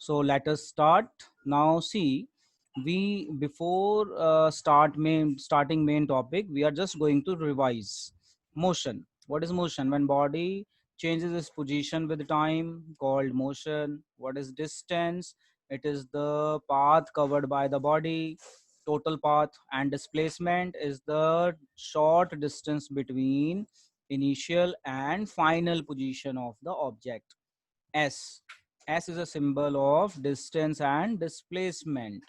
So let us start now. See, we before starting main topic, we are just going to revise motion. What is motion? When body changes its position with time, called motion. What is distance? It is the path covered by the body, total path. And displacement is the short distance between initial and final position of the object. S. S is a symbol of distance and displacement.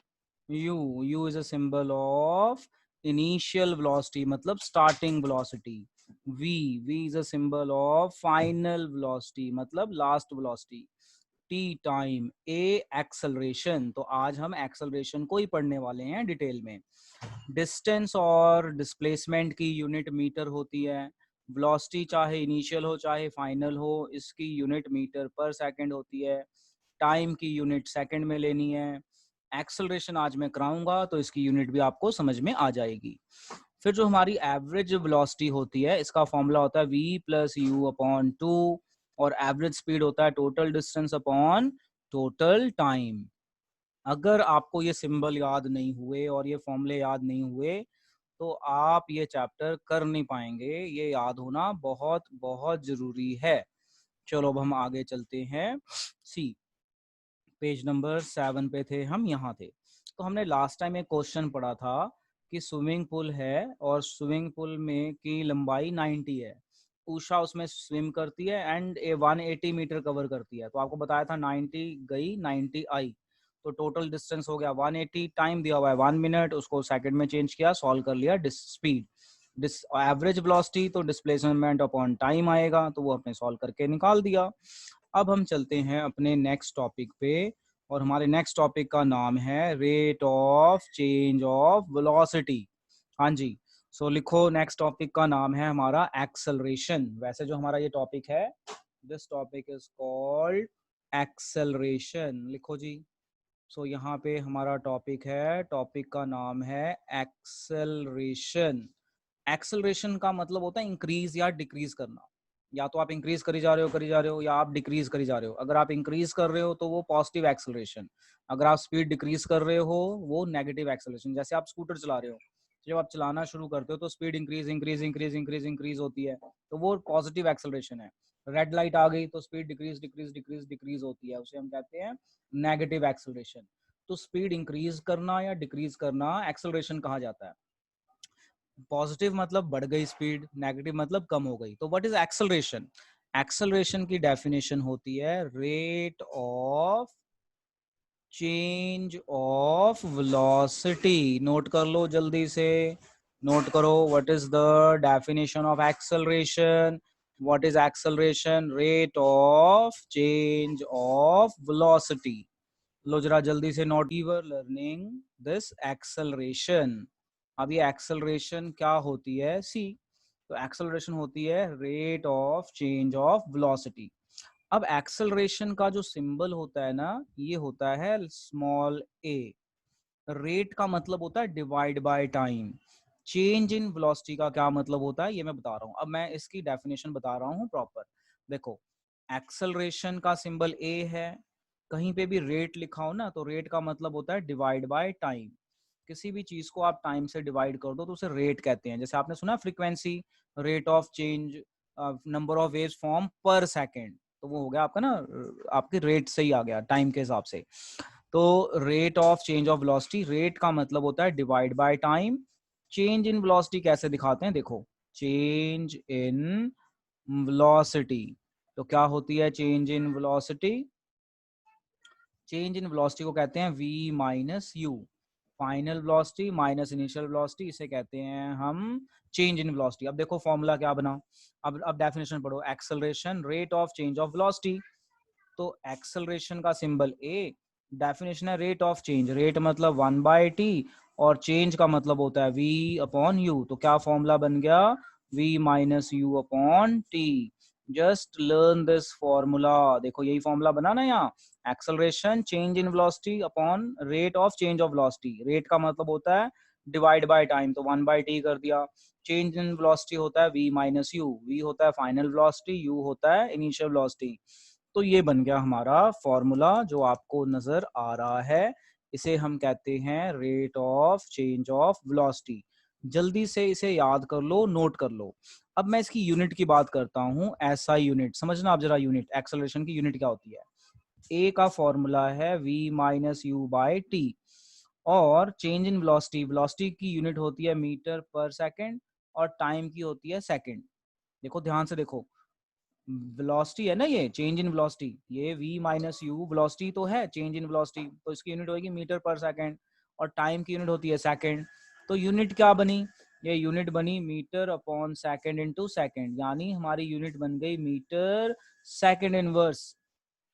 U is a symbol of initial velocity, मतलब starting velocity. V is a symbol of final velocity, मतलब last velocity. T time. A acceleration. तो आज हम acceleration को ही पढ़ने वाले हैं detail में. डिस्टेंस और डिस्प्लेसमेंट की यूनिट मीटर होती है. वेलोसिटी चाहे इनिशियल हो चाहे फाइनल हो, इसकी यूनिट मीटर पर सेकंड होती है. टाइम की यूनिट सेकंड में लेनी है. एक्सेलरेशन आज मैं कराऊंगा तो इसकी यूनिट भी आपको समझ में आ जाएगी. फिर जो हमारी एवरेज वेलोसिटी होती है, इसका फॉर्मूला होता है v प्लस यू अपॉन 2, और एवरेज स्पीड होता है total distance upon total time. अगर आपको ये सिंबल याद नहीं हुए और ये फॉर्मूले याद नहीं हुए तो आप ये चैप्टर कर नहीं पाएंगे. ये याद होना बहुत बहुत जरूरी है. चलो अब हम आगे चलते हैं. सी, पेज नंबर 7 पे थे हम, यहाँ थे. तो हमने लास्ट टाइम एक क्वेश्चन पढ़ा था कि स्विमिंग पूल है और स्विमिंग पूल में की लंबाई 90 है. उषा उसमें स्विम करती है एंड 180 मीटर कवर करती है. तो आपको बताया था 90 गई 90 आई, तो टोटल डिस्टेंस हो गया 180. टाइम दिया हुआ है 1 मिनट, उसको सेकंड में चेंज किया, सॉल्व कर लिया. स्पीड, एवरेज वेलोसिटी तो डिस्प्लेसमेंट अपॉन टाइम आएगा, तो वो अपने सॉल्व करके निकाल दिया. अब हम चलते हैं अपने नेक्स्ट टॉपिक पे, और हमारे नेक्स्ट टॉपिक का नाम है rate of change of velocity. हाँ जी. सो लिखो, नेक्स्ट टॉपिक का नाम है हमारा एक्सेलरेशन. वैसे जो हमारा ये टॉपिक है, this topic is called acceleration. लिखो जी. सो यहाँ पे हमारा टॉपिक है, टॉपिक का नाम है एक्सेलरेशन. एक्सेलरेशन का मतलब होता है इंक्रीज या डिक्रीज करना. या तो आप इंक्रीज करी जा रहे हो या आप डिक्रीज करी जा रहे हो. अगर आप इंक्रीज कर रहे हो तो वो पॉजिटिव एक्सेलरेशन. अगर आप स्पीड डिक्रीज कर रहे हो वो नेगेटिव एक्सेलरेशन. जैसे आप स्कूटर चला रहे हो, जब आप चलाना शुरू करते हो तो speed increase increase increase increase increase होती है, तो वो पॉजिटिव एक्सेलरेशन है. रेड लाइट आ गई तो speed decrease decrease decrease decrease होती है, उसे हम कहते हैं नेगेटिव एक्सेलरेशन. तो स्पीड इंक्रीज करना या डिक्रीज करना एक्सेलरेशन कहा जाता है. पॉजिटिव मतलब बढ़ गई स्पीड, नेगेटिव मतलब कम हो गई. तो व्हाट इज एक्सेलरेशन? एक्सेलरेशन की डेफिनेशन होती है rate of change of velocity. Note कर लो जल्दी से, नोट करो. What is the definition of acceleration? What is acceleration? Rate of change of velocity. लो जरा जल्दी से note. We were learning this acceleration. अब ये एक्सेलरेशन क्या होती है? सी, तो एक्सेलरेशन होती है rate of change of velocity. अब एक्सेलरेशन का जो सिंबल होता है ना, ये होता है स्मॉल ए. रेट का मतलब होता है divide by time. Change in velocity का क्या मतलब होता है ये मैं बता रहा हूँ. अब मैं इसकी डेफिनेशन बता रहा हूँ प्रॉपर. देखो, एक्सेलरेशन का सिंबल ए है. कहीं पे भी रेट लिखा हो ना, तो रेट का मतलब होता है डिवाइड बाय टाइम. किसी भी चीज को आप टाइम से डिवाइड कर दो तो उसे रेट कहते हैं. जैसे आपने सुना frequency, rate of change, number of waves form पर सेकेंड, तो वो हो गया आपका ना, आपके रेट से ही आ गया टाइम के हिसाब से. तो rate of change of velocity, rate का मतलब होता है divide by time. Change in velocity कैसे दिखाते हैं? देखो, चेंज इन वेलोसिटी, तो क्या होती है change in velocity? Change in velocity को कहते हैं v minus you. Final velocity minus initial velocity, इसे कहते हैं हम चेंज इन वेलोसिटी. अब देखो फॉर्मूला क्या बना. अब डेफिनेशन पढ़ो. Acceleration rate of change of velocity. तो एक्सेलरेशन का सिंबल ए, डेफिनेशन है रेट ऑफ चेंज. रेट मतलब 1/t और चेंज का मतलब होता है v अपॉन यू. तो क्या फॉर्मूला बन गया? v minus u upon T. Just learn this formula. देखो यही फॉर्मूला बना ना यहाँ. Acceleration change in velocity upon rate of change of velocity. Rate का मतलब होता है डिवाइड बाय टाइम, तो 1/t कर दिया. चेंज इन वेलोसिटी होता है v माइनस यू. v होता है फाइनल वेलोसिटी, u होता है इनिशियल वेलोसिटी. तो ये बन गया हमारा फॉर्मूला जो आपको नजर आ रहा है, इसे हम कहते हैं rate of change of velocity. जल्दी से इसे याद कर लो, नोट कर लो। अब मैं इसकी यूनिट की बात करता हूं, ऐसा यूनिट समझना आप जरा, यूनिट एक्सेलरेशन की यूनिट क्या होती है। ए का फॉर्मूला है v minus u by T, और चेंज इन वेलोसिटी, वेलोसिटी की यूनिट होती है मीटर पर सेकंड और टाइम की होती है सेकंड। देखो ध्यान से देखो, वेलोसिटी है ना, ये चेंज इन वेलोसिटी, ये v माइनस यू वेलोसिटी तो है, चेंज इन वेलोसिटी, तो इसकी यूनिट होगी मीटर पर सेकंड, और टाइम की यूनिट होती है सेकंड। तो यूनिट क्या बनी, ये यूनिट बनी metre upon second into second, यानी हमारी यूनिट बन गई मीटर सेकंड इनवर्स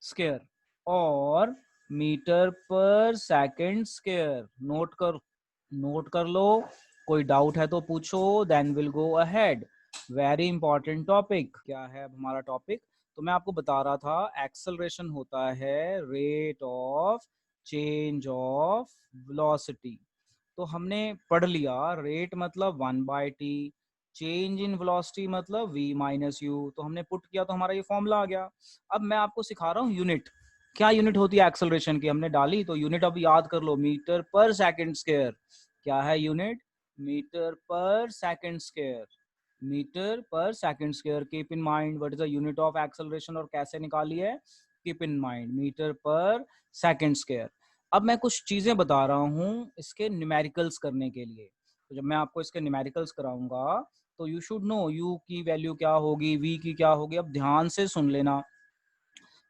स्क्वायर और मीटर पर सेकंड स्क्वायर। नोट कर लो, कोई डाउट है तो पूछो, then will go ahead. Very important topic. क्या है अब हमारा टॉपिक, तो मैं आपको बता रहा था एक्सेलरेशन होता है rate of change of velocity. तो हमने पढ़ लिया, रेट मतलब 1/t, चेंज इन वेलोसिटी मतलब v माइनस यू, तो हमने पुट किया तो हमारा ये फॉर्मूला आ गया। अब मैं आपको सिखा रहा हूँ यूनिट, क्या यूनिट होती है एक्सेलरेशन की, हमने डाली तो यूनिट अब याद कर लो, मीटर पर सेकंड स्क्वायर। क्या है यूनिट, मीटर पर सेकंड स्क्वायर, मीटर पर second square. Keep in mind what is the unit of acceleration और कैसे निकाली है, कीप इन माइंड मीटर पर सेकंड स्क्वायर। अब मैं कुछ चीजें बता रहा हूँ इसके न्यूमेरिकल्स करने के लिए, तो जब मैं आपको इसके न्यूमेरिकल्स कराऊंगा तो यू शुड नो यू की वैल्यू क्या होगी, वी की क्या होगी। अब ध्यान से सुन लेना,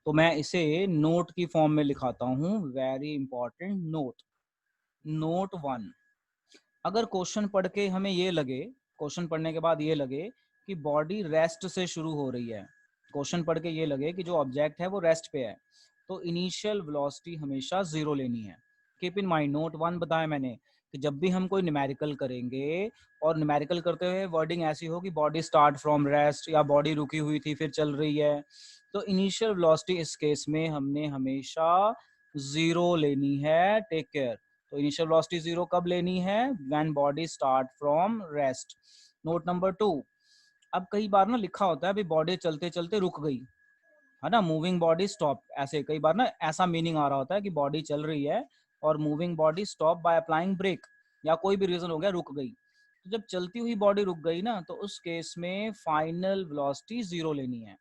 तो मैं इसे नोट की फॉर्म में लिखाता हूँ, वेरी इंपॉर्टेंट नोट। नोट 1, अगर क्वेश्चन पढ़ के हमें ये लगे, क्वेश्चन पढ़ने के बाद ये लगे कि बॉडी रेस्ट से शुरू हो रही है, क्वेश्चन पढ़ के ये लगे कि जो ऑब्जेक्ट है वो रेस्ट पे है, तो इनिशियल वेलोसिटी हमेशा 0 लेनी है। कीप इन माइंड, नोट 1 बताया मैंने कि जब भी हम कोई न्यूमेरिकल करेंगे और न्यूमेरिकल करते हुए वर्डिंग ऐसी हो कि बॉडी स्टार्ट फ्रॉम रेस्ट या बॉडी रुकी हुई थी फिर चल रही है, तो इनिशियल वेलोसिटी इस केस में हमने हमेशा 0 लेनी है। Take care. तो इनिशियल वेलोसिटी 0 कब लेनी है, when body start from rest. Note number 2, अब कई बार ना लिखा होता है अभी बॉडी चलते चलते रुक गई है ना, मूविंग बॉडी स्टॉप, ऐसे कई बार ना ऐसा मीनिंग आ रहा होता है कि बॉडी चल रही है और moving body stop by applying brake, या कोई भी रीजन हो गया रुक गई। तो जब चलती हुई बॉडी रुक गई ना, तो उस केस में फाइनल वेलोसिटी 0 लेनी है।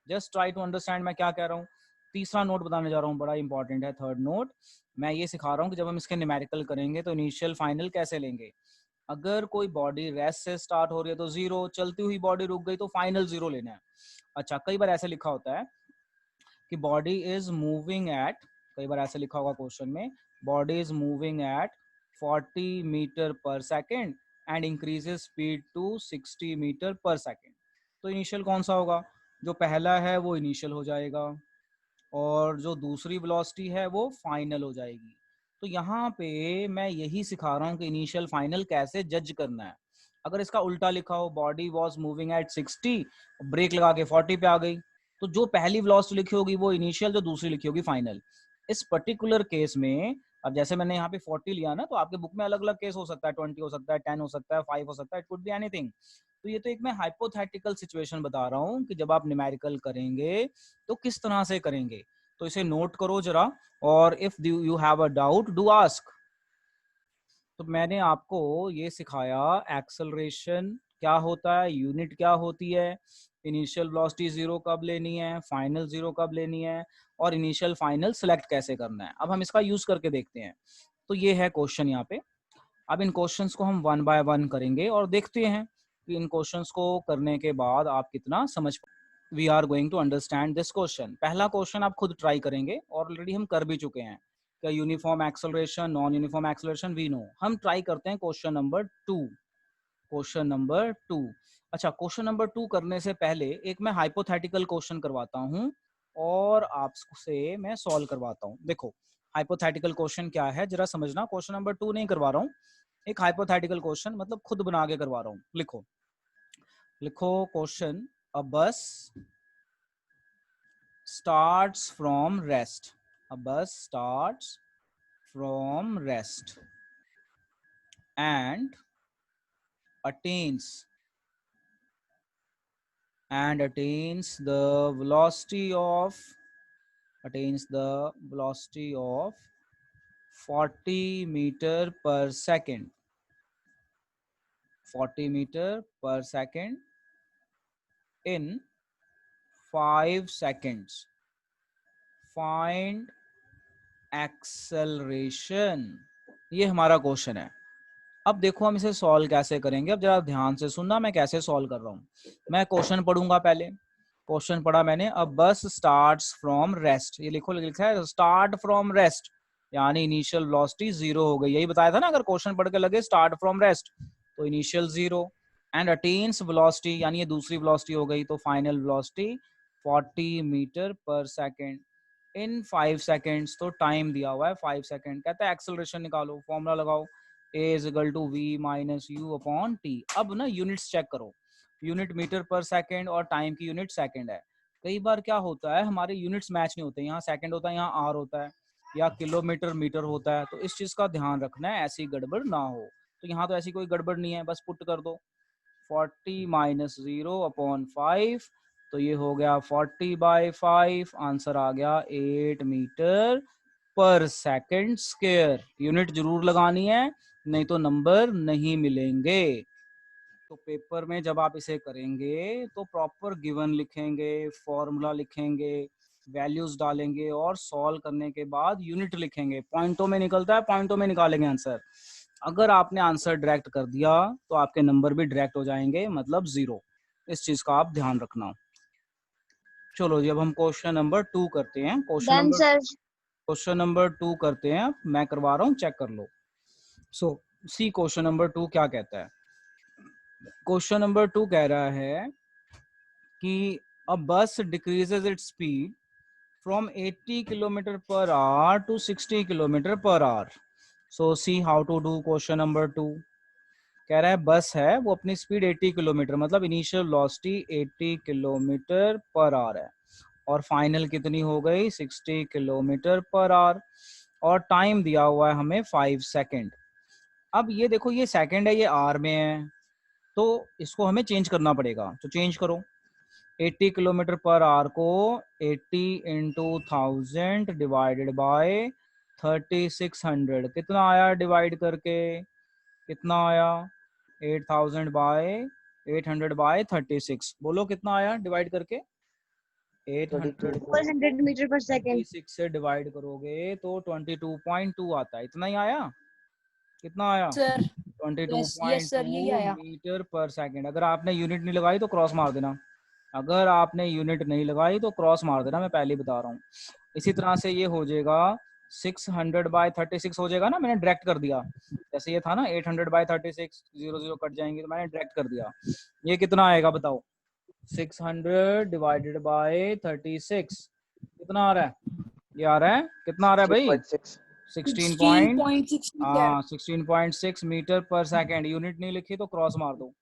जस्ट ट्राई टू अंडरस्टैंड मैं क्या कह रहा हूँ। तीसरा नोट बताने जा रहा हूँ, बड़ा इंपॉर्टेंट है, थर्ड नोट। मैं ये सिखा रहा हूँ कि जब हम इसके न्यूमेरिकल करेंगे तो इनिशियल फाइनल कैसे लेंगे। अगर कोई बॉडी रेस्ट से स्टार्ट हो रही है तो 0, चलती हुई बॉडी रुक गई तो फाइनल 0 लेना है। अच्छा, कई बार ऐसे लिखा होता है कि बॉडी इज मूविंग एट, कई बार ऐसे लिखा होगा क्वेश्चन में, body is moving at 40 metre पर second and increases speed to 60 metre पर सेकेंड। तो इनिशियल कौन सा होगा, जो पहला है वो इनिशियल हो जाएगा और जो दूसरी वेलोसिटी है वो फाइनल हो जाएगी। तो यहाँ पे मैं यही सिखा रहा हूँ कि इनिशियल फाइनल कैसे जज करना है। अगर इसका उल्टा लिखा हो, body was moving at 60, brake लगा के 40 पे आ गई, तो जो पहली वेलोसिटी लिखी होगी वो इनिशियल, जो दूसरी लिखी होगी फाइनल। इस पर्टिकुलर केस में अब जैसे मैंने यहाँ पे 40 लिया ना, तो आपके बुक में अलग अलग केस हो सकता है, 20 हो सकता है, 10 हो सकता है, 5 हो सकता है, इट कुड बी एनीथिंग। तो ये तो एक मैं हाइपोथेटिकल सिचुएशन बता रहा हूँ कि जब आप न्यूमेरिकल करेंगे तो किस तरह से करेंगे। तो इसे नोट करो जरा, और if you have a doubt do ask. तो मैंने आपको ये सिखाया एक्सेलरेशन क्या होता है, यूनिट क्या होती है, इनिशियल वेलोसिटी 0 कब लेनी है, फाइनल 0 कब लेनी है, और इनिशियल फाइनल सेलेक्ट कैसे करना है। अब हम इसका यूज करके देखते हैं। तो ये है क्वेश्चन यहाँ पे। अब इन क्वेश्चंस को हम वन बाय वन करेंगे और देखते हैं कि इन क्वेश्चंस को करने के बाद आप कितना समझ। We are going to understand this question. पहला क्वेश्चन आप खुद ट्राई करेंगे और ऑलरेडी हम कर भी चुके हैं, क्या uniform acceleration, non uniform acceleration we know. हम ट्राई करते हैं क्वेश्चन नंबर 2। Question number 2। अच्छा, क्वेश्चन नंबर 2 करने से पहले एक मैं हाइपोथेटिकल क्वेश्चन करवाता हूँ और आपसे मैं सॉल्व करवाता हूँ। देखो हाइपोथेटिकल क्वेश्चन क्या है जरा समझना, क्वेश्चन नंबर 2 नहीं करवा रहा हूँ, एक हाइपोथेटिकल क्वेश्चन मतलब खुद बना के करवा रहा हूँ। लिखो, लिखो क्वेश्चन, अ बस starts from rest. A bus starts from rest and attains attains the velocity of attains the velocity of 40 meter per second, 40 meter per second in 5 seconds. Find acceleration, ये हमारा क्वेश्चन है। अब देखो हम इसे सॉल्व कैसे करेंगे। अब जरा ध्यान से सुनना मैं कैसे सॉल्व कर रहा हूँ। मैं क्वेश्चन पढ़ूंगा, पहले क्वेश्चन पढ़ा मैंने। अब बस स्टार्ट्स फ्रॉम रेस्ट, ये लिखो, लिखा है स्टार्ट फ्रॉम रेस्ट, यानी इनिशियल वेलोसिटी 0 हो गई। यही बताया था ना, अगर क्वेश्चन पढ़ के लगे स्टार्ट फ्रॉम रेस्ट तो इनिशियल 0, एंड अटेन्स वेलोसिटी यानी ये दूसरी वेलोसिटी हो गई, तो फाइनल वेलोसिटी 40 मीटर पर सेकेंड इन 5 सेकेंड्स। तो टाइम दिया हुआ है 5 सेकेंड। कहता है एक्सेलरेशन निकालो, फॉर्मूला लगाओ, a is equal to v minus u upon t. अब ना यूनिट्स चेक करो, यूनिट मीटर पर सेकेंड और टाइम की यूनिट सेकेंड है। कई बार क्या होता है हमारे यूनिट्स मैच नहीं होते, यहाँ सेकेंड होता है, यहाँ आर होता है, या किलोमीटर मीटर होता है। तो इस चीज का ध्यान रखना है, ऐसी गड़बड़ ना हो। तो यहाँ तो ऐसी कोई गड़बड़ नहीं है, बस पुट कर दो 40 माइनस 0 अपॉन 5, तो ये हो गया 40/5। आंसर आ गया 8 मीटर पर सेकंड स्क्वायर। यूनिट जरूर लगानी है, नहीं तो नंबर नहीं मिलेंगे। तो पेपर में जब आप इसे करेंगे तो प्रॉपर गिवन लिखेंगे, फॉर्मूला लिखेंगे, वैल्यूज डालेंगे, और सॉल्व करने के बाद यूनिट लिखेंगे। पॉइंटों में निकलता है, पॉइंटों में निकालेंगे आंसर। अगर आपने आंसर डायरेक्ट कर दिया तो आपके नंबर भी डायरेक्ट हो जाएंगे, मतलब 0। इस चीज का आप ध्यान रखना। चलो जी, अब हम क्वेश्चन नंबर 2 करते हैं। क्वेश्चन नंबर 2 करते हैं, मैं करवा रहा हूँ, चेक कर लो। सो सी क्वेश्चन नंबर 2 क्या कहता है। क्वेश्चन नंबर 2 कह रहा है कि a bus decreases its speed from 80 kilometre per hour to 60 kilometre per hour. So see how to do question number 2। कह रहा है बस है, वो अपनी स्पीड 80 किलोमीटर, मतलब initial velocity 80 kilometre per hour है, और फाइनल कितनी हो गई 60 किलोमीटर पर आवर, और टाइम दिया हुआ है हमें 5 सेकेंड। अब ये देखो, ये सेकेंड है, ये आर में है, तो इसको हमें चेंज करना पड़ेगा। तो चेंज करो, 80 किलोमीटर पर आवर को 80 इंटू 1000 डिवाइडेड बाय 3600, कितना आया डिवाइड करके, कितना आया 8000 बाय 800 बाय 36, बोलो कितना आया डिवाइड करके। 800 को 100 मीटर पर सेकेंड। 36 से डिवाइड करोगे तो 22.2 आता है, इतना ही आया। कितना आया सर। यस सर, यही 22.2 आया। मीटर पर सेकेंड। अगर आपने यूनिट नहीं लगाई तो क्रॉस मार देना, अगर आपने यूनिट नहीं लगाई तो क्रॉस मार देना, मैं पहले बता रहा हूँ। इसी तरह से ये हो जाएगा 600/36 हो जाएगा ना, मैंने डायरेक्ट कर दिया। जैसे ये था ना 800/36, 0 0 कट जाएंगे, तो मैंने डायरेक्ट कर दिया। ये कितना आएगा बताओ, 600 डिवाइडेड बाय 36, कितना आ रहा है, ये आ रहा है, कितना आ रहा है भाई 16.6 मीटर। 16.6 मीटर पर सेकेंड। यूनिट नहीं लिखी तो क्रॉस मार दो।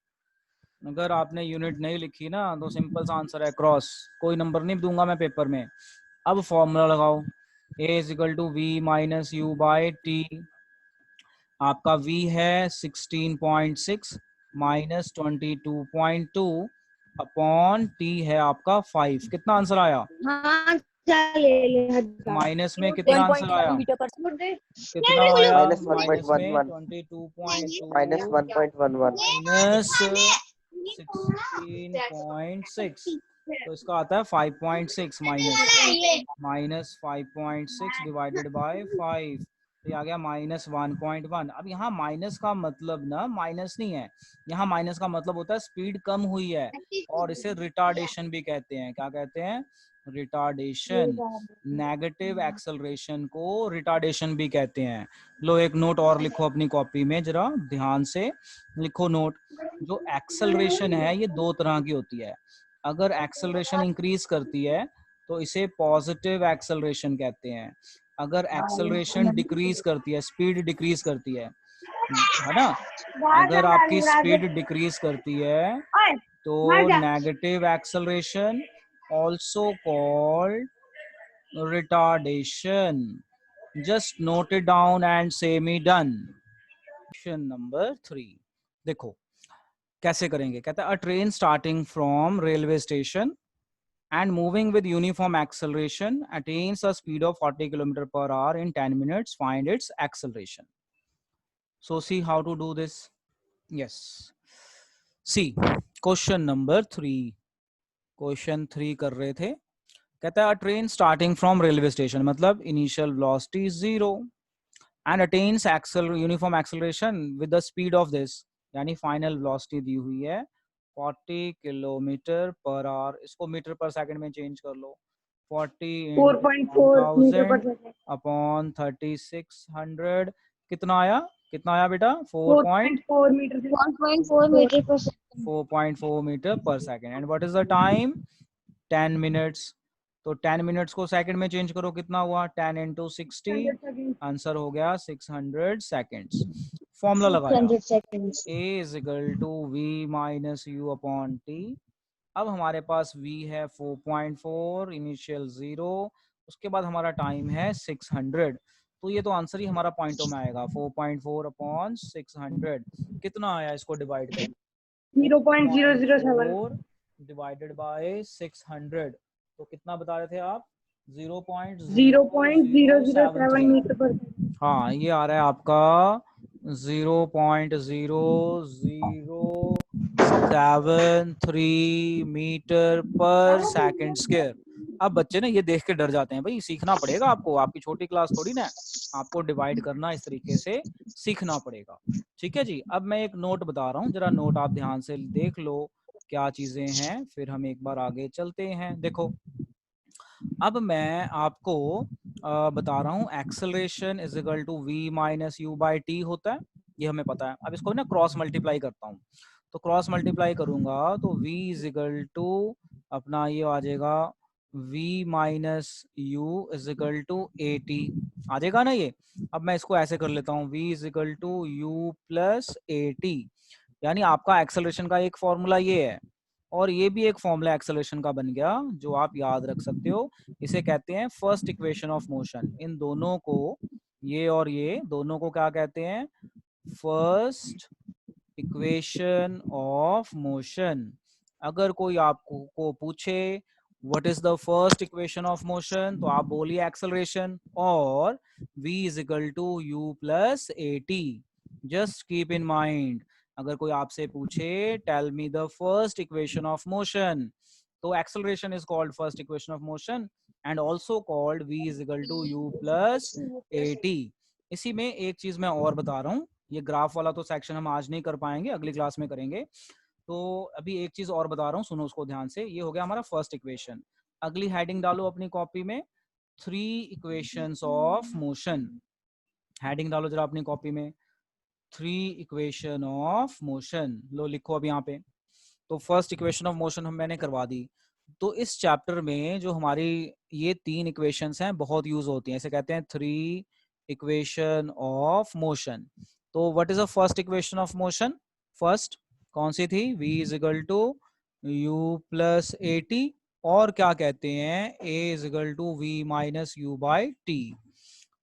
अगर आपने यूनिट नहीं लिखी ना तो सिंपल सा आंसर है क्रॉस, कोई नंबर नहीं दूंगा मैं पेपर में। अब फॉर्मूला लगाओ, a is equal to v minus u by t. आपका v है 16.6 माइनस 22.2 अपॉन t है आपका 5, कितना आंसर आया। हाँ ले माइनस में कितना आंसर 10.1 आया, मीटर पर कितना आया, माइनस माइनस में 1.11 माइनस 22.2 1.11 माइनस 16.6, तो इसका आता है 5.6 माइनस 5.6 डिवाइडेड बाय 5, तो ये आ गया -1.1। अब यहाँ माइनस का मतलब ना माइनस नहीं है, यहाँ माइनस का मतलब होता है स्पीड कम हुई है, और इसे रिटार्डेशन भी कहते हैं। क्या कहते हैं, रिटार्डेशन। नेगेटिव एक्सेलरेशन को रिटार्डेशन भी कहते हैं। लो एक नोट और लिखो अपनी कॉपी में, जरा ध्यान से लिखो नोट। जो एक्सेलरेशन है ये दो तरह की होती है। अगर एक्सेलरेशन इंक्रीज करती है तो इसे पॉजिटिव एक्सेलरेशन कहते हैं। अगर एक्सेलरेशन डिक्रीज करती है, स्पीड डिक्रीज करती है ना, अगर आपकी स्पीड डिक्रीज करती है तो negative acceleration, also called retardation. Just note it down and से मी डन। क्वेश्चन नंबर 3 देखो कैसे करेंगे। कहता है अ train starting from railway station and moving with uniform acceleration attains a speed of 40 km per hour in 10 minutes. Find its acceleration. So see how to do this. Yes. See, question number 3. Question 3 कर रहे थे. कहता है a train starting from railway station, मतलब initial velocity is 0 and attains uniform acceleration with the speed of this, यानी final velocity दी हुई है 40 kilometre per our. इसको मीटर पर सेकंड में चेंज कर लो. 40 into 4.4 मीटर पर 1000 सेकंड. अपॉन 3600 कितना आया बेटा? 4.4 मीटर. 1.4 मीटर पर सेकंड. 4.4 मीटर पर second. And what is the time? 10 minutes. तो 10 मिनट्स को सेकंड में चेंज करो, कितना हुआ? 10 into 60. आंसर हो गया 600 सेकंड्स. फॉर्मूला लगाया 600 seconds. A is equal to V minus U upon T. अब हमारे पास V है 4.4, इनिशियल 0, उसके बाद हमारा टाइम है 600. तो ये तो आंसर ही हमारा पॉइंटों में आएगा. 4.4 अपॉन 600 कितना आया? इसको डिवाइड कर 0.007 डिवाइडेड बाय 600. तो कितना बता रहे थे आप? 0.007 मीटर पर सेकंड. हाँ, ये आ रहा है आपका 0.0073 मीटर पर सेकंड स्क्वायर. अब बच्चे ना ये देख के डर जाते हैं. भाई सीखना पड़ेगा आपको, आपकी छोटी क्लास थोड़ी ना, आपको डिवाइड करना इस तरीके से सीखना पड़ेगा. ठीक है जी. अब मैं एक नोट बता रहा हूँ, जरा नोट आप ध्यान से देख लो क्या चीजें हैं, फिर हम एक बार आगे चलते हैं. देखो, अब मैं आपको बता रहा हूँ acceleration is equal to v minus u by t होता है, ये हमें पता है. अब इसको ना क्रॉस मल्टीप्लाई करता हूँ, तो क्रॉस मल्टीप्लाई करूंगा तो v इज इक्वल टू अपना ये आ जाएगा v minus u is equal to a t आ जाएगा ना ये. अब मैं इसको ऐसे कर लेता हूँ, v is equal to u plus a t. यानी आपका एक्सेलरेशन का एक फॉर्मूला ये है, और ये भी एक फॉर्मूला एक्सेलरेशन का बन गया जो आप याद रख सकते हो. इसे कहते हैं फर्स्ट इक्वेशन ऑफ मोशन. इन दोनों को, ये और ये दोनों को क्या कहते हैं? First equation of motion. अगर कोई आपको को पूछे what is the first equation of motion, तो आप बोलिए एक्सेलरेशन, और v is equal to u plus a t. Just keep in mind, अगर कोई आपसे पूछे tell me the first equation of motion, तो acceleration is called first equation of motion and also called v is equal to u plus a t. इसी में एक चीज मैं और बता रहा हूँ, ये ग्राफ वाला तो सेक्शन हम आज नहीं कर पाएंगे, अगली क्लास में करेंगे. तो अभी एक चीज और बता रहा हूँ, सुनो उसको ध्यान से. ये हो गया हमारा फर्स्ट इक्वेशन. अगली हेडिंग डालो अपनी कॉपी में, 3 इक्वेशंस ऑफ मोशन. हेडिंग डालो जरा अपनी कॉपी में, 3 इक्वेशन ऑफ मोशन. लो लिखो अब यहाँ पे. तो फर्स्ट इक्वेशन ऑफ मोशन हम मैंने करवा दी. तो इस चैप्टर में जो हमारी ये 3 इक्वेशंस हैं बहुत यूज होती हैं, इसे कहते हैं 3 इक्वेशन ऑफ मोशन. तो what is the first equation of motion? First कौन सी थी? v is equal to u plus a t, और क्या कहते हैं? a is equal to v minus u by t.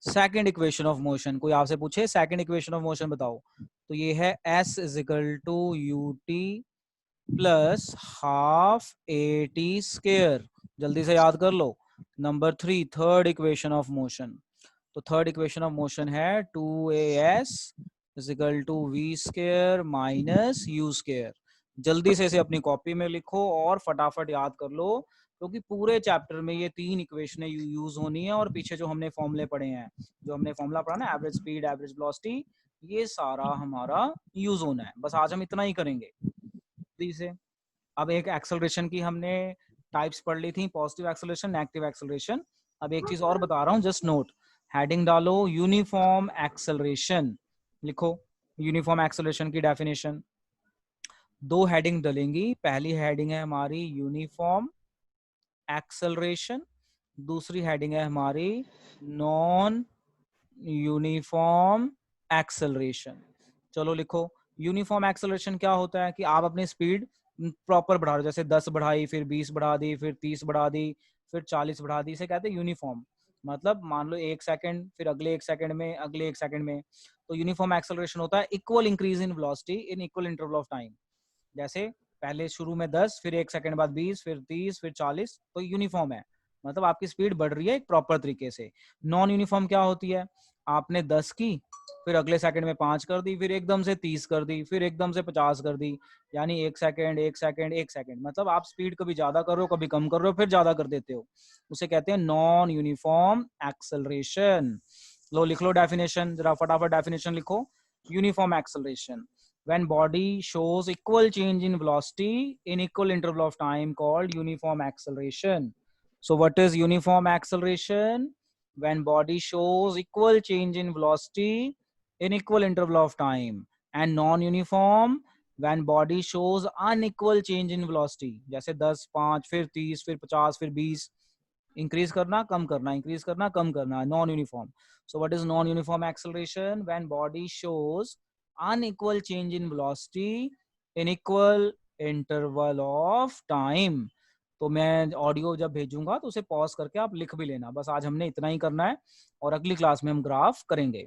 Second equation of motion, कोई आपसे पूछे सेकेंड इक्वेशन ऑफ मोशन बताओ, तो ये है s is equal to u t plus half a t square. जल्दी से याद कर लो. Number 3 third equation of motion. तो थर्ड इक्वेशन ऑफ मोशन है 2as is equal to v square minus u square. जल्दी से इसे अपनी कॉपी में लिखो और फटाफट याद कर लो, क्योंकि पूरे चैप्टर में ये 3 इक्वेशनें यूज होनी है. और पीछे जो हमने फॉर्मूले पढ़े हैं, जो हमने फॉर्मूला पढ़ा ना, एवरेज स्पीड, एवरेज वेलोसिटी, ये सारा हमारा यूज होना है. बस आज हम इतना ही करेंगे से. अब एक एक्सेलरेशन की हमने टाइप्स पढ़ ली थी, पॉजिटिव एक्सेलरेशन, नेगेटिव एक्सेलरेशन. अब एक चीज और बता रहा हूँ, जस्ट नोट. हेडिंग डालो यूनिफॉर्म एक्सेलरेशन. लिखो यूनिफॉर्म एक्सेलरेशन की डेफिनेशन. 2 हेडिंग डलेंगी. पहली हेडिंग है हमारी यूनिफॉर्म एक्सेलरेशन, दूसरी हेडिंग है हमारी नॉन यूनिफॉर्म एक्सेलरेशन. चलो लिखो. यूनिफॉर्म एक्सेलरेशन क्या होता है कि आप अपनी स्पीड प्रॉपर बढ़ा रहे हो, जैसे 10 बढ़ाई, फिर 20 बढ़ा दी, फिर 30 बढ़ा दी, फिर 40 बढ़ा दी. इसे कहते हैं यूनिफॉर्म. मतलब मान लो 1 सेकंड, फिर अगले 1 सेकंड में, अगले 1 सेकंड में. तो यूनिफॉर्म एक्सेलरेशन होता है equal increase in velocity in equal interval of time. जैसे पहले शुरू में 10, फिर 1 सेकंड बाद 20, फिर 30, फिर 40, तो यूनिफॉर्म है, मतलब आपकी स्पीड बढ़ रही है एक प्रॉपर तरीके से। नॉन यूनिफॉर्म क्या होती है, आपने 10 की, फिर अगले सेकंड में 5 कर दी, फिर एकदम से 30 कर दी, फिर एकदम से 50 कर दी, यानी 1 सेकंड 1 सेकंड 1 सेकंड, मतलब आप स्पीड कभी ज्यादा कर रहे हो, कभी कम कर रहे हो, फिर ज्यादा कर देते हो। उसे कहते हैं नॉन यूनिफॉर्म एक्सेलरेशन। लो लिख लो डेफिनेशन, जरा फटाफट डेफिनेशन लिखो। Uniform acceleration, when body shows equal change in velocity in equal interval of time, called uniform acceleration. So what is uniform acceleration? When body shows equal change in velocity in equal interval of time. And non-uniform, when body shows unequal change in velocity, जैसे 10, 5, फिर 30, फिर 50, फिर 20, increase करना कम करना, increase करना कम करना, non uniform. So what is non uniform acceleration? When body shows unequal change in velocity in equal interval of time। तो मैं ऑडियो जब भेजूंगा तो उसे पॉज करके आप लिख भी लेना। बस आज हमने इतना ही करना है और अगली क्लास में हम ग्राफ करेंगे।